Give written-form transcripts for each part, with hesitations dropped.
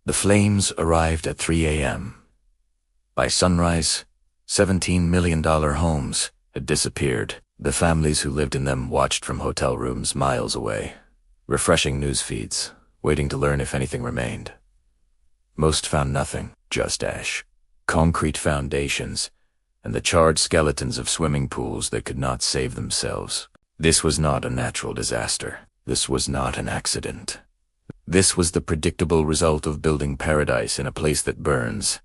The flames arrived at 3 a.m. By sunrise, $17 million homes had disappeared. The families who lived in them watched from hotel rooms miles away, refreshing news feeds, waiting to learn if anything remained. Most found nothing, just ash, concrete foundations, and the charred skeletons of swimming pools that could not save themselves. This was not a natural disaster. This was not an accident. This was the predictable result of building paradise in a place that burns.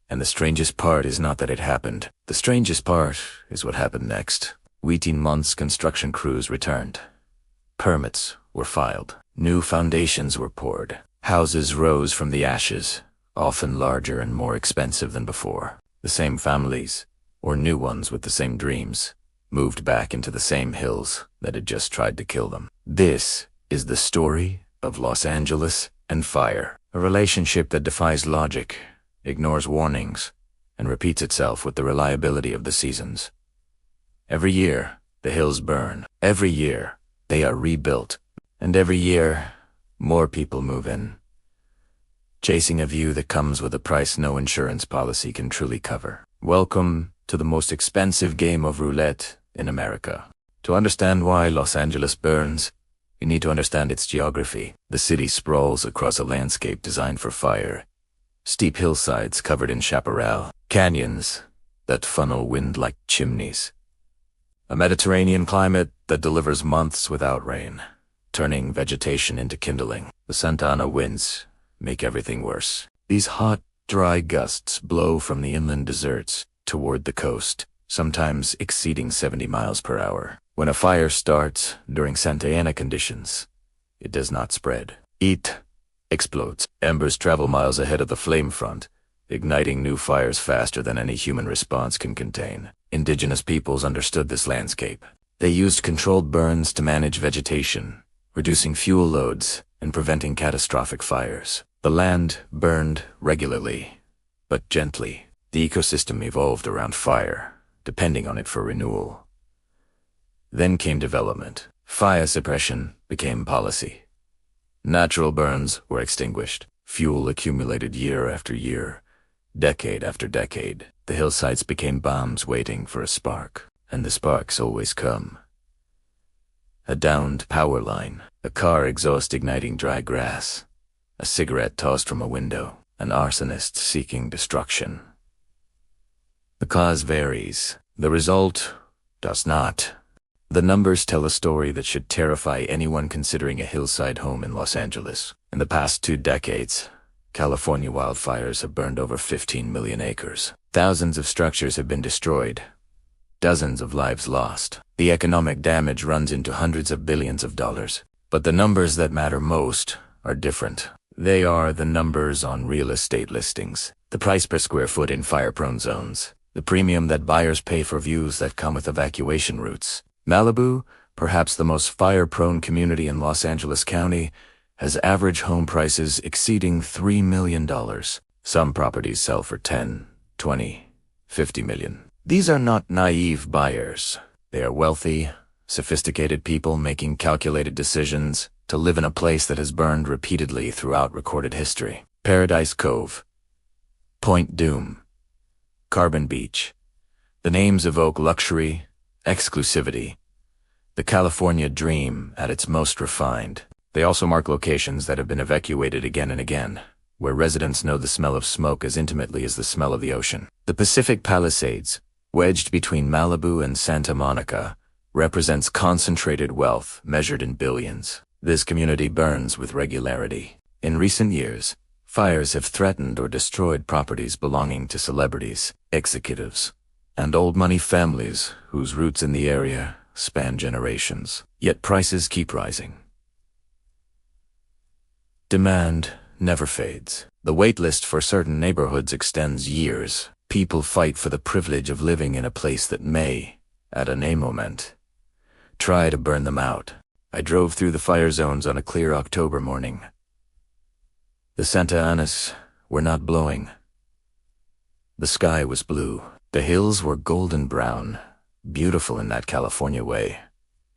And the strangest part is not that it happened. The strangest part is what happened next. 18 months construction crews returned. Permits were filed. New foundations were poured. Houses rose from the ashes, often larger and more expensive than before. The same families, or new ones with the same dreams, moved back into the same hills that had just tried to kill them. This is the story of Los Angeles and fire, a relationship that defies logic, ignores warnings, and repeats itself with the reliability of the seasons. Every year, the hills burn. Every year, they are rebuilt. And every year, more people move in, chasing a view that comes with a price no insurance policy can truly cover. Welcome to the most expensive game of roulette in America. To understand why Los Angeles burns, you need to understand its geography. The city sprawls across a landscape designed for fire. Steep hillsides covered in chaparral, canyons that funnel wind like chimneys. A Mediterranean climate that delivers months without rain, turning vegetation into kindling. The Santa Ana winds make everything worse. These hot, dry gusts blow from the inland deserts toward the coast, sometimes exceeding 70 miles per hour. When a fire starts during Santa Ana conditions, it does not spread. It explodes. Embers travel miles ahead of the flame front, igniting new fires faster than any human response can contain. Indigenous peoples understood this landscape. They used controlled burns to manage vegetation, reducing fuel loads and preventing catastrophic fires. The land burned regularly, but gently. The ecosystem evolved around fire, depending on it for renewal. Then came development. Fire suppression became policy. Natural burns were extinguished. Fuel accumulated year after year, decade after decade. The hillsides became bombs waiting for a spark, and the sparks always come. A downed power line, a car exhaust igniting dry grass, a cigarette tossed from a window, an arsonist seeking destruction. The cause varies. The result does not. The numbers tell a story that should terrify anyone considering a hillside home in Los Angeles. In the past 2 decades, California wildfires have burned over 15 million acres. Thousands of structures have been destroyed. Dozens of lives lost. The economic damage runs into hundreds of billions of dollars. But the numbers that matter most are different. They are the numbers on real estate listings, the price per square foot in fire-prone zones, the premium that buyers pay for views that come with evacuation routes. Malibu, perhaps the most fire-prone community in Los Angeles County, has average home prices exceeding $3 million. Some properties sell for 10, 20, 50 million. These are not naive buyers. They are wealthy, sophisticated people making calculated decisions to live in a place that has burned repeatedly throughout recorded history. Paradise Cove, Point Doom, Carbon Beach. The names evoke luxury, exclusivity, the California dream at its most refined. They also mark locations that have been evacuated again and again, where residents know the smell of smoke as intimately as the smell of the ocean. The Pacific Palisades, wedged between Malibu and Santa Monica, represents concentrated wealth measured in billions. This community burns with regularity. In recent years, fires have threatened or destroyed properties belonging to celebrities, executives, and old money families whose roots in the area span generations. Yet prices keep rising. Demand never fades. The wait list for certain neighborhoods extends years. People fight for the privilege of living in a place that may, at a moment, try to burn them out. I drove through the fire zones on a clear October morning. The Santa Anas were not blowing. The sky was blue. The hills were golden brown, beautiful in that California way.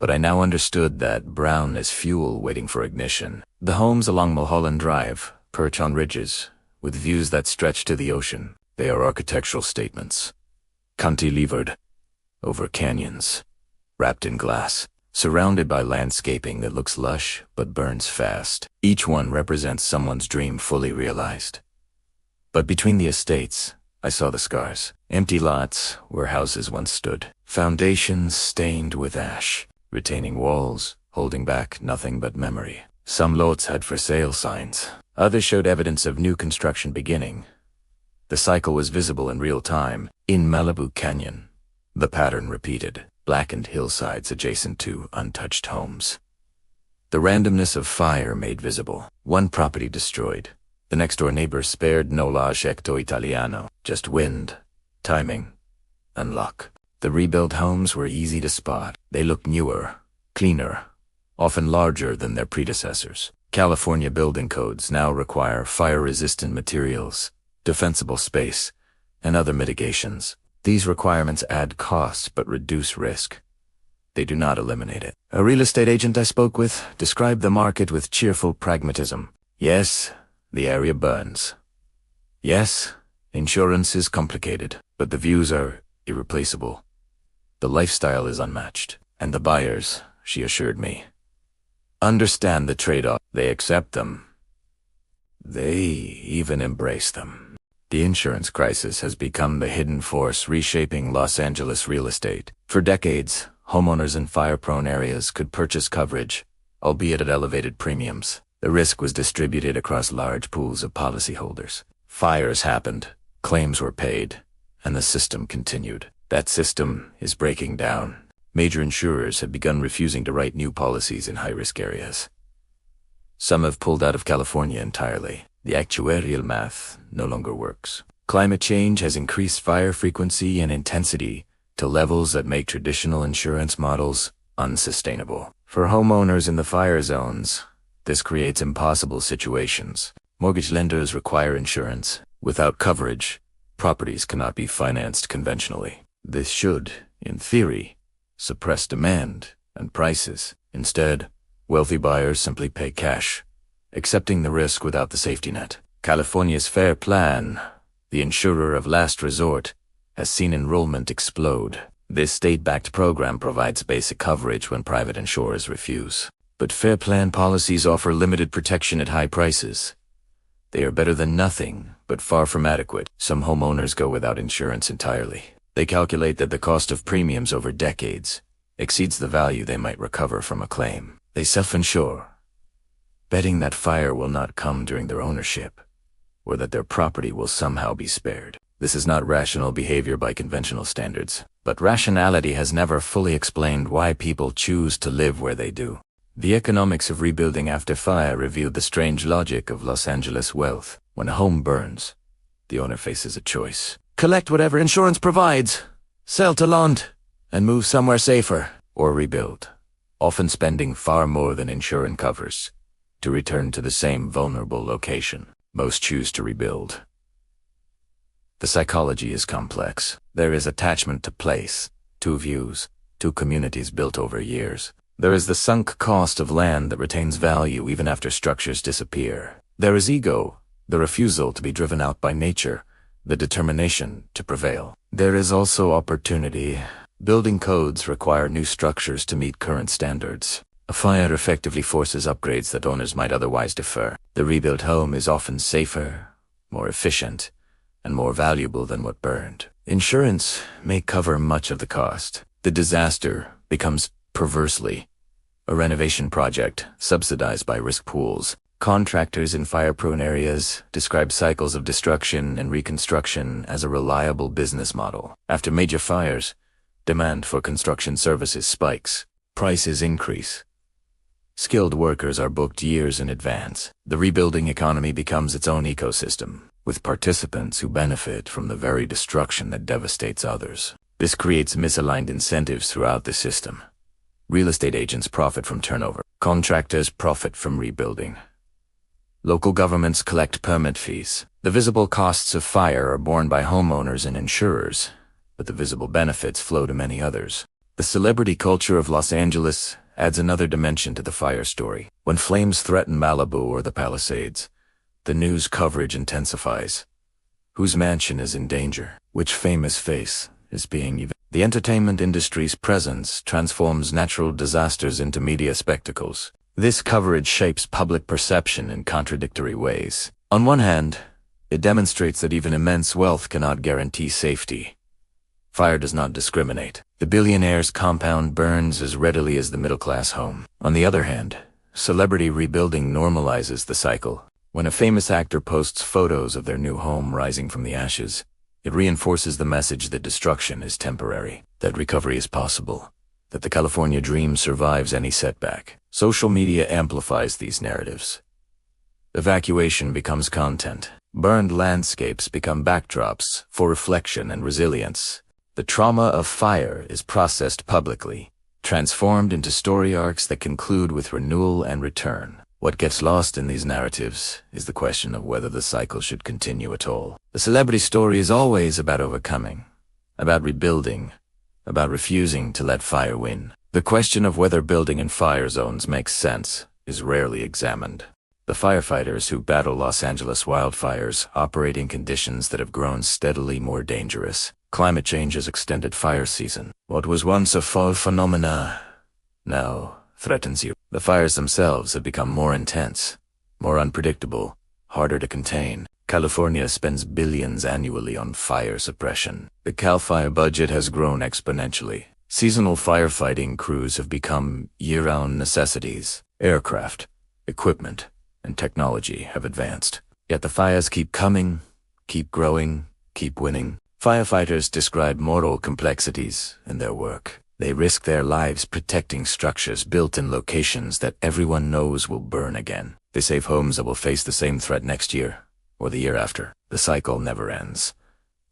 But I now understood that brown is fuel waiting for ignition. The homes along Mulholland Drive, perch on ridges, with views that stretch to the ocean. They are architectural statements, cantilevered over canyons, wrapped in glass, surrounded by landscaping that looks lush but burns fast. Each one represents someone's dream fully realized. But between the estates, I saw the scars. Empty lots where houses once stood. Foundations stained with ash, retaining walls, holding back nothing but memory. Some lots had for sale signs. Others showed evidence of new construction beginning. The cycle was visible in real time. In Malibu Canyon, the pattern repeated. Blackened hillsides adjacent to untouched homes. The randomness of fire made visible. One property destroyed. The next-door neighbor spared no lascetto italiano. Just wind, timing, and luck. The rebuilt homes were easy to spot. They looked newer, cleaner, often larger than their predecessors. California building codes now require fire-resistant materials, defensible space, and other mitigations. These requirements add cost but reduce risk. They do not eliminate it. A real estate agent I spoke with described the market with cheerful pragmatism. Yes, the area burns. Yes, insurance is complicated, but the views are irreplaceable. The lifestyle is unmatched. And the buyers, she assured me, understand the trade-off. They accept them. They even embrace them. The insurance crisis has become the hidden force reshaping Los Angeles real estate. For decades, homeowners in fire-prone areas could purchase coverage, albeit at elevated premiums. The risk was distributed across large pools of policyholders. Fires happened, claims were paid, and the system continued. That system is breaking down. Major insurers have begun refusing to write new policies in high-risk areas. Some have pulled out of California entirely. The actuarial math no longer works. Climate change has increased fire frequency and intensity to levels that make traditional insurance models unsustainable. For homeowners in the fire zones, this creates impossible situations. Mortgage lenders require insurance. Without coverage, properties cannot be financed conventionally. This should, in theory, suppress demand and prices. Instead, wealthy buyers simply pay cash, accepting the risk without the safety net. California's FAIR Plan, the insurer of last resort, has seen enrollment explode. This state-backed program provides basic coverage when private insurers refuse. But FAIR Plan policies offer limited protection at high prices. They are better than nothing, but far from adequate. Some homeowners go without insurance entirely. They calculate that the cost of premiums over decades exceeds the value they might recover from a claim. They self-insure, betting that fire will not come during their ownership, or that their property will somehow be spared. This is not rational behavior by conventional standards, but rationality has never fully explained why people choose to live where they do. The economics of rebuilding after fire revealed the strange logic of Los Angeles wealth. When a home burns, the owner faces a choice. Collect whatever insurance provides, sell to Lond, and move somewhere safer, or rebuild, often spending far more than insurance covers to return to the same vulnerable location. Most choose to rebuild. The psychology is complex. There is attachment to place, to views, to communities built over years. There is the sunk cost of land that retains value even after structures disappear. There is ego, the refusal to be driven out by nature, the determination to prevail. There is also opportunity. Building codes require new structures to meet current standards. A fire effectively forces upgrades that owners might otherwise defer. The rebuilt home is often safer, more efficient, and more valuable than what burned. Insurance may cover much of the cost. The disaster becomes, perversely, a renovation project subsidized by risk pools. Contractors in fire-prone areas describe cycles of destruction and reconstruction as a reliable business model. After major fires, demand for construction services spikes. Prices increase. Skilled workers are booked years in advance. The rebuilding economy becomes its own ecosystem, with participants who benefit from the very destruction that devastates others. This creates misaligned incentives throughout the system. Real estate agents profit from turnover. Contractors profit from rebuilding. Local governments collect permit fees. The visible costs of fire are borne by homeowners and insurers, but the visible benefits flow to many others. The celebrity culture of Los Angeles adds another dimension to the fire story. When flames threaten Malibu or the Palisades, The news coverage intensifies. Whose mansion is in danger? Which famous face is being evicted? The entertainment industry's presence transforms natural disasters into media spectacles. This coverage shapes public perception in contradictory ways. On one hand, it demonstrates that even immense wealth cannot guarantee safety. Fire does not discriminate. The billionaire's compound burns as readily as the middle-class home. On the other hand, celebrity rebuilding normalizes the cycle. When a famous actor posts photos of their new home rising from the ashes, it reinforces the message that destruction is temporary, that recovery is possible, that the California dream survives any setback. Social media amplifies these narratives. Evacuation becomes content. Burned landscapes become backdrops for reflection and resilience. The trauma of fire is processed publicly, transformed into story arcs that conclude with renewal and return. What gets lost in these narratives is the question of whether the cycle should continue at all. The celebrity story is always about overcoming, about rebuilding, about refusing to let fire win. The question of whether building in fire zones makes sense is rarely examined. The firefighters who battle Los Angeles wildfires operate in conditions that have grown steadily more dangerous. Climate change has extended fire season. What was once a fall phenomena now threatens you. The fires themselves have become more intense, more unpredictable, harder to contain. California spends billions annually on fire suppression. The CAL FIRE budget has grown exponentially. Seasonal firefighting crews have become year-round necessities. Aircraft, equipment, and technology have advanced. Yet the fires keep coming, keep growing, keep winning. Firefighters describe moral complexities in their work. They risk their lives protecting structures built in locations that everyone knows will burn again. They save homes that will face the same threat next year or the year after. The cycle never ends.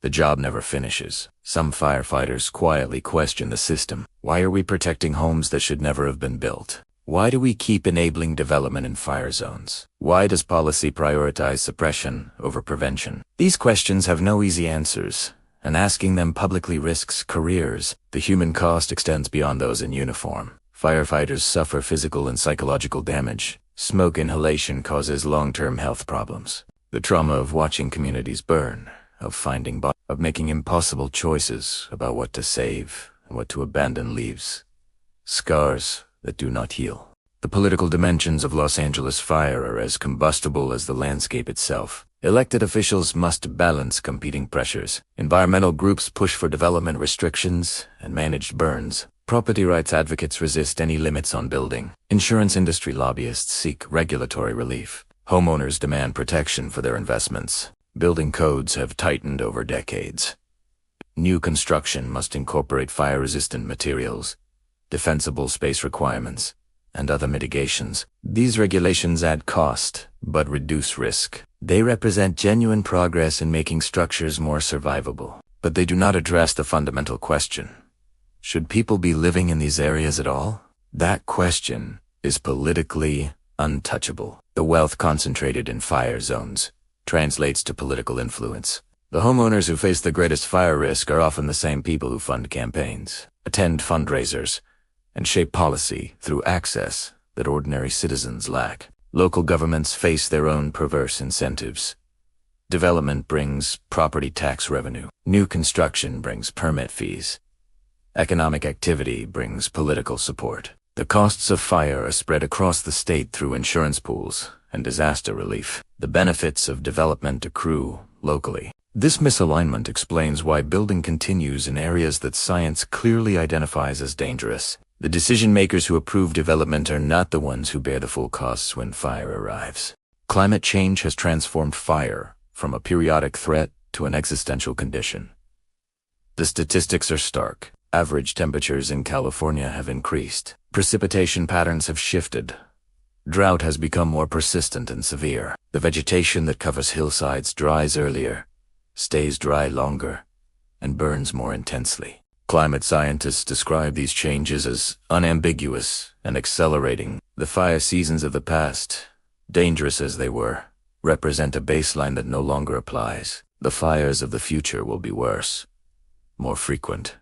The job never finishes. Some firefighters quietly question the system. Why are we protecting homes that should never have been built? Why do we keep enabling development in fire zones? Why does policy prioritize suppression over prevention? These questions have no easy answers, and asking them publicly risks careers. The human cost extends beyond those in uniform. Firefighters suffer physical and psychological damage. Smoke inhalation causes long-term health problems. The trauma of watching communities burn, of making impossible choices about what to save and what to abandon leaves scars that do not heal. The political dimensions of Los Angeles fire are as combustible as the landscape itself. Elected officials must balance competing pressures. Environmental groups push for development restrictions and managed burns. Property rights advocates resist any limits on building. Insurance industry lobbyists seek regulatory relief. Homeowners demand protection for their investments. Building codes have tightened over decades. New construction must incorporate fire-resistant materials, defensible space requirements, and other mitigations. These regulations add cost, but reduce risk. They represent genuine progress in making structures more survivable. But they do not address the fundamental question. Should people be living in these areas at all? That question is politically untouchable. The wealth concentrated in fire zones translates to political influence. The homeowners who face the greatest fire risk are often the same people who fund campaigns, attend fundraisers, and shape policy through access that ordinary citizens lack. Local governments face their own perverse incentives. Development brings property tax revenue. New construction brings permit fees. Economic activity brings political support. The costs of fire are spread across the state through insurance pools and disaster relief. The benefits of development accrue locally. This misalignment explains why building continues in areas that science clearly identifies as dangerous. The decision-makers who approve development are not the ones who bear the full costs when fire arrives. Climate change has transformed fire from a periodic threat to an existential condition. The statistics are stark. Average temperatures in California have increased. Precipitation patterns have shifted. Drought has become more persistent and severe. The vegetation that covers hillsides dries earlier, stays dry longer, and burns more intensely. Climate scientists describe these changes as unambiguous and accelerating. The fire seasons of the past, dangerous as they were, represent a baseline that no longer applies. The fires of the future will be worse, more frequent,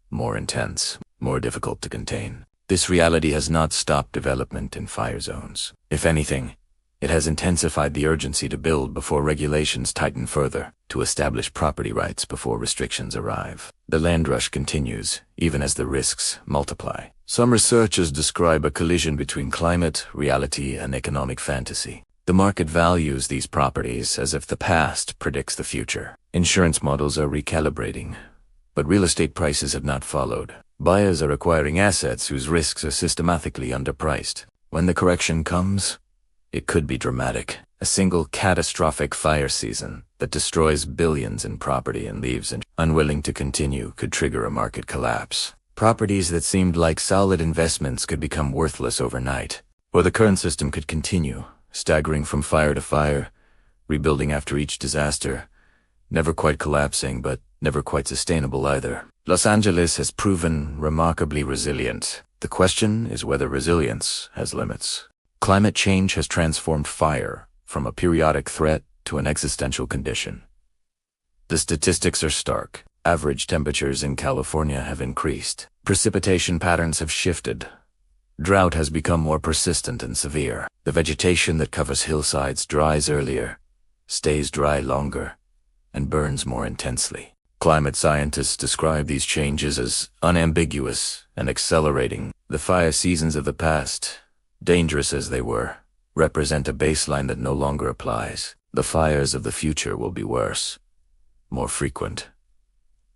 more intense, more difficult to contain. This reality has not stopped development in fire zones. If anything, It has intensified the urgency to build before regulations tighten further, to establish property rights before restrictions arrive. The land rush continues, even as the risks multiply. Some researchers describe a collision between climate, reality, and economic fantasy. The market values these properties as if the past predicts the future. Insurance models are recalibrating, but real estate prices have not followed. Buyers are acquiring assets whose risks are systematically underpriced. When the correction comes, it could be dramatic. A single catastrophic fire season that destroys billions in property and leaves unwilling to continue could trigger a market collapse. Properties that seemed like solid investments could become worthless overnight. Or the current system could continue, staggering from fire to fire, rebuilding after each disaster, never quite collapsing but never quite sustainable either. Los Angeles has proven remarkably resilient. The question is whether resilience has limits. Climate change has transformed fire from a periodic threat to an existential condition. The statistics are stark. Average temperatures in California have increased. Precipitation patterns have shifted. Drought has become more persistent and severe. The vegetation that covers hillsides dries earlier, stays dry longer, and burns more intensely. Climate scientists describe these changes as unambiguous and accelerating. The fire seasons of the past, dangerous as they were, represent a baseline that no longer applies. The fires of the future will be worse, more frequent,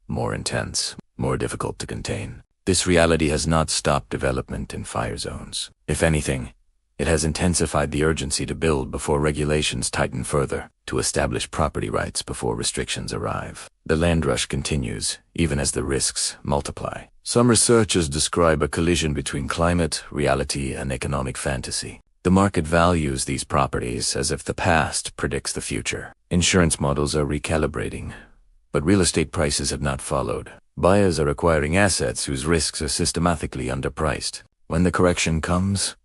more intense, more difficult to contain. This reality has not stopped development in fire zones. If anything, it has intensified the urgency to build before regulations tighten further, to establish property rights before restrictions arrive. The land rush continues, even as the risks multiply. Some researchers describe a collision between climate, reality, and economic fantasy. The market values these properties as if the past predicts the future. Insurance models are recalibrating, but real estate prices have not followed. Buyers are acquiring assets whose risks are systematically underpriced. When the correction comes,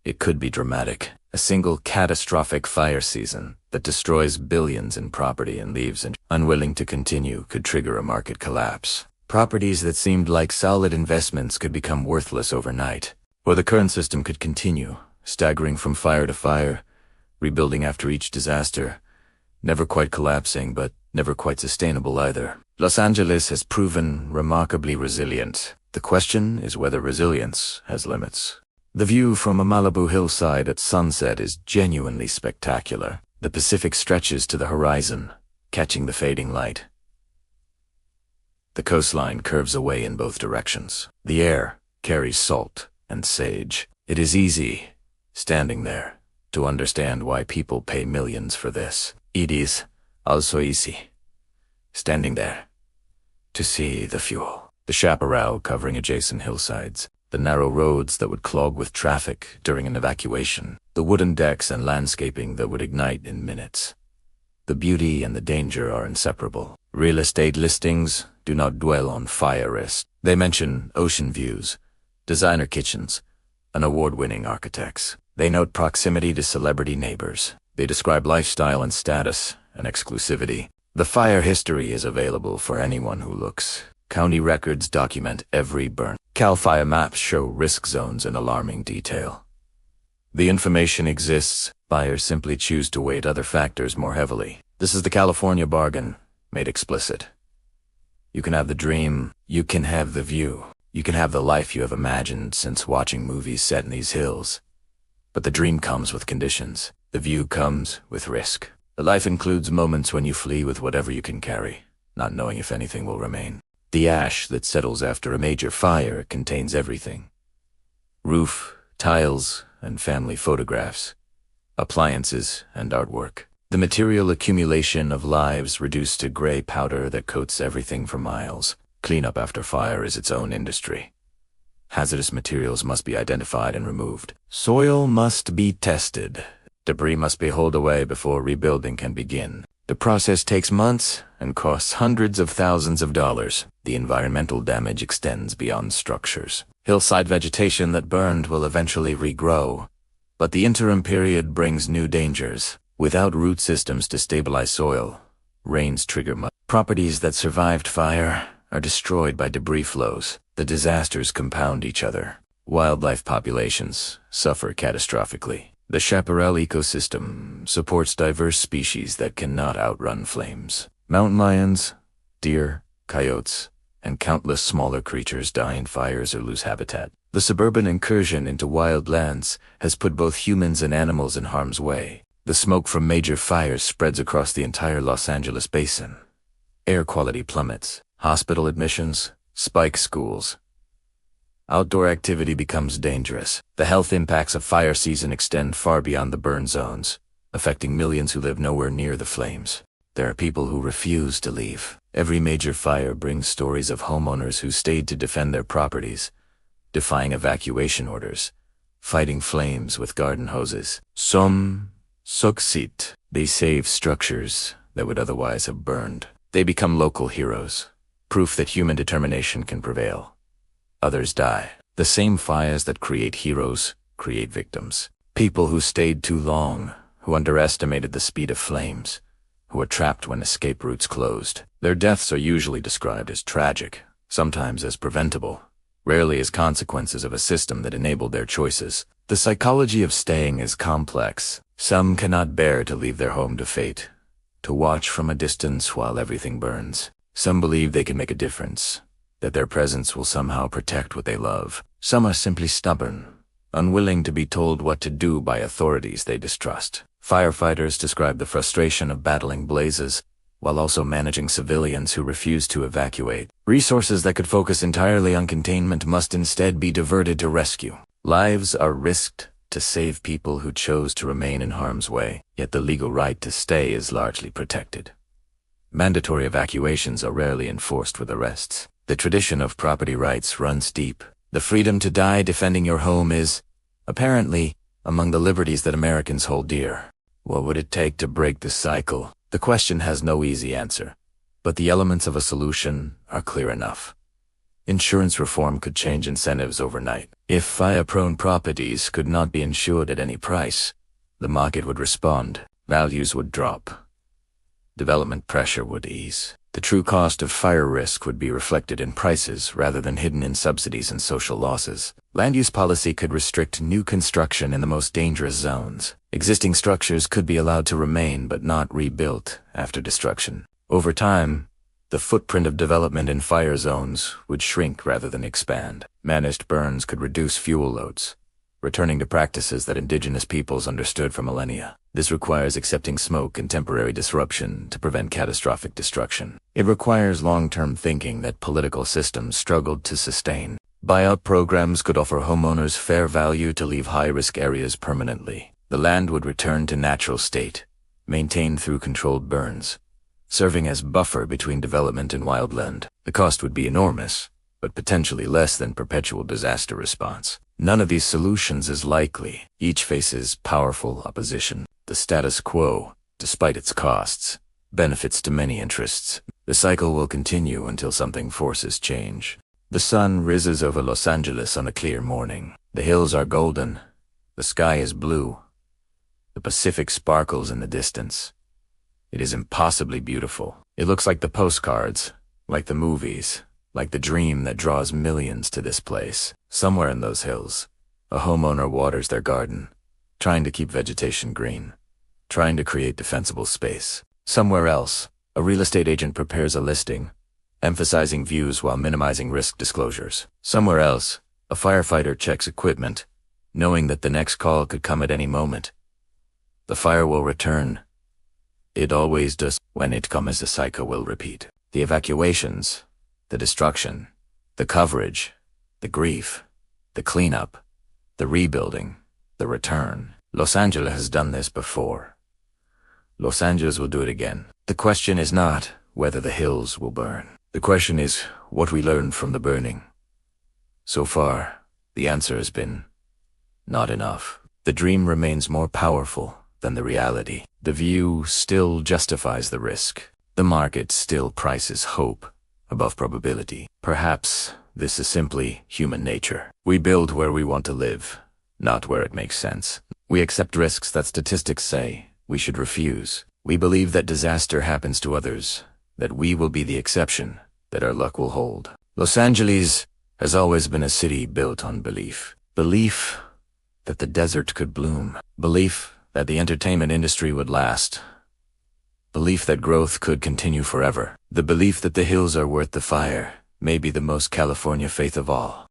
it could be dramatic. A single catastrophic fire season that destroys billions in property and leaves unwilling to continue could trigger a market collapse. Properties that seemed like solid investments could become worthless overnight. Or the current system could continue, staggering from fire to fire, rebuilding after each disaster, never quite collapsing but never quite sustainable either. Los Angeles has proven remarkably resilient. The question is whether resilience has limits. The view from a Malibu hillside at sunset is genuinely spectacular. The Pacific stretches to the horizon, catching the fading light. The coastline curves away in both directions. The air carries salt and sage. It is easy, standing there, to understand why people pay millions for this. It is also easy, standing there, to see the fuel. The chaparral covering adjacent hillsides, the narrow roads that would clog with traffic during an evacuation, the wooden decks and landscaping that would ignite in minutes. The beauty and the danger are inseparable. Real estate listings do not dwell on fire risk. They mention ocean views, designer kitchens, and award-winning architects. They note proximity to celebrity neighbors. They describe lifestyle and status and exclusivity. The fire history is available for anyone who looks. County records document every burn. CAL FIRE maps show risk zones in alarming detail. The information exists. Buyers simply choose to weight other factors more heavily. This is the California bargain, made explicit. You can have the dream. You can have the view. You can have the life you have imagined since watching movies set in these hills. But the dream comes with conditions. The view comes with risk. The life includes moments when you flee with whatever you can carry, not knowing if anything will remain. The ash that settles after a major fire contains everything. Roof, tiles, and family photographs, appliances, and artwork. The material accumulation of lives reduced to gray powder that coats everything for miles. Cleanup after fire is its own industry. Hazardous materials must be identified and removed. Soil must be tested. Debris must be hauled away before rebuilding can begin. The process takes months and costs hundreds of thousands of dollars. The environmental damage extends beyond structures. Hillside vegetation that burned will eventually regrow, but the interim period brings new dangers. Without root systems to stabilize soil, rains trigger mud. Properties that survived fire are destroyed by debris flows. The disasters compound each other. Wildlife populations suffer catastrophically. The chaparral ecosystem supports diverse species that cannot outrun flames. Mountain lions, deer, coyotes, and countless smaller creatures die in fires or lose habitat. The suburban incursion into wild lands has put both humans and animals in harm's way. The smoke from major fires spreads across the entire Los Angeles basin. Air quality plummets. Hospital admissions spike. Schools. Outdoor activity becomes dangerous. The health impacts of fire season extend far beyond the burn zones, affecting millions who live nowhere near the flames. There are people who refuse to leave. Every major fire brings stories of homeowners who stayed to defend their properties, defying evacuation orders, fighting flames with garden hoses. Some succeed. They save structures that would otherwise have burned. They become local heroes, proof that human determination can prevail. Others die. The same fires that create heroes create victims. People who stayed too long, who underestimated the speed of flames, who were trapped when escape routes closed. Their deaths are usually described as tragic, sometimes as preventable, rarely as consequences of a system that enabled their choices. The psychology of staying is complex. Some cannot bear to leave their home to fate, to watch from a distance while everything burns. Some believe they can make a difference, that their presence will somehow protect what they love. Some are simply stubborn, unwilling to be told what to do by authorities they distrust. Firefighters describe the frustration of battling blazes, while also managing civilians who refuse to evacuate. Resources that could focus entirely on containment must instead be diverted to rescue. Lives are risked to save people who chose to remain in harm's way, yet the legal right to stay is largely protected. Mandatory evacuations are rarely enforced with arrests. The tradition of property rights runs deep. The freedom to die defending your home is, apparently, among the liberties that Americans hold dear. What would it take to break this cycle? The question has no easy answer, but the elements of a solution are clear enough. Insurance reform could change incentives overnight. If fire-prone properties could not be insured at any price, the market would respond, values would drop, development pressure would ease. The true cost of fire risk would be reflected in prices rather than hidden in subsidies and social losses. Land use policy could restrict new construction in the most dangerous zones. Existing structures could be allowed to remain but not rebuilt after destruction. Over time, the footprint of development in fire zones would shrink rather than expand. Managed burns could reduce fuel loads, returning to practices that indigenous peoples understood for millennia. This requires accepting smoke and temporary disruption to prevent catastrophic destruction. It requires long-term thinking that political systems struggled to sustain. Buyout programs could offer homeowners fair value to leave high-risk areas permanently. The land would return to natural state, maintained through controlled burns, serving as buffer between development and wildland. The cost would be enormous, but potentially less than perpetual disaster response. None of these solutions is likely. Each faces powerful opposition. The status quo, despite its costs, benefits to many interests. The cycle will continue until something forces change. The sun rises over Los Angeles on a clear morning. The hills are golden. The sky is blue. The Pacific sparkles in the distance. It is impossibly beautiful. It looks like the postcards, like the movies, like the dream that draws millions to this place. Somewhere in those hills, a homeowner waters their garden, trying to keep vegetation green, trying to create defensible space. Somewhere else, a real estate agent prepares a listing, emphasizing views while minimizing risk disclosures. Somewhere else, a firefighter checks equipment, knowing that the next call could come at any moment. The fire will return. It always does. When it comes, the cycle will repeat. The evacuations, the destruction, the coverage, the grief, the cleanup, the rebuilding, the return. Los Angeles has done this before. Los Angeles will do it again. The question is not whether the hills will burn. The question is what we learned from the burning. So far, the answer has been not enough. The dream remains more powerful than the reality. The view still justifies the risk. The market still prices hope above probability. Perhaps this is simply human nature. We build where we want to live, not where it makes sense. We accept risks that statistics say we should refuse. We believe that disaster happens to others, that we will be the exception, that our luck will hold. Los Angeles has always been a city built on belief. Belief that the desert could bloom. Belief that the entertainment industry would last. Belief that growth could continue forever. The belief that the hills are worth the fire may be the most California faith of all.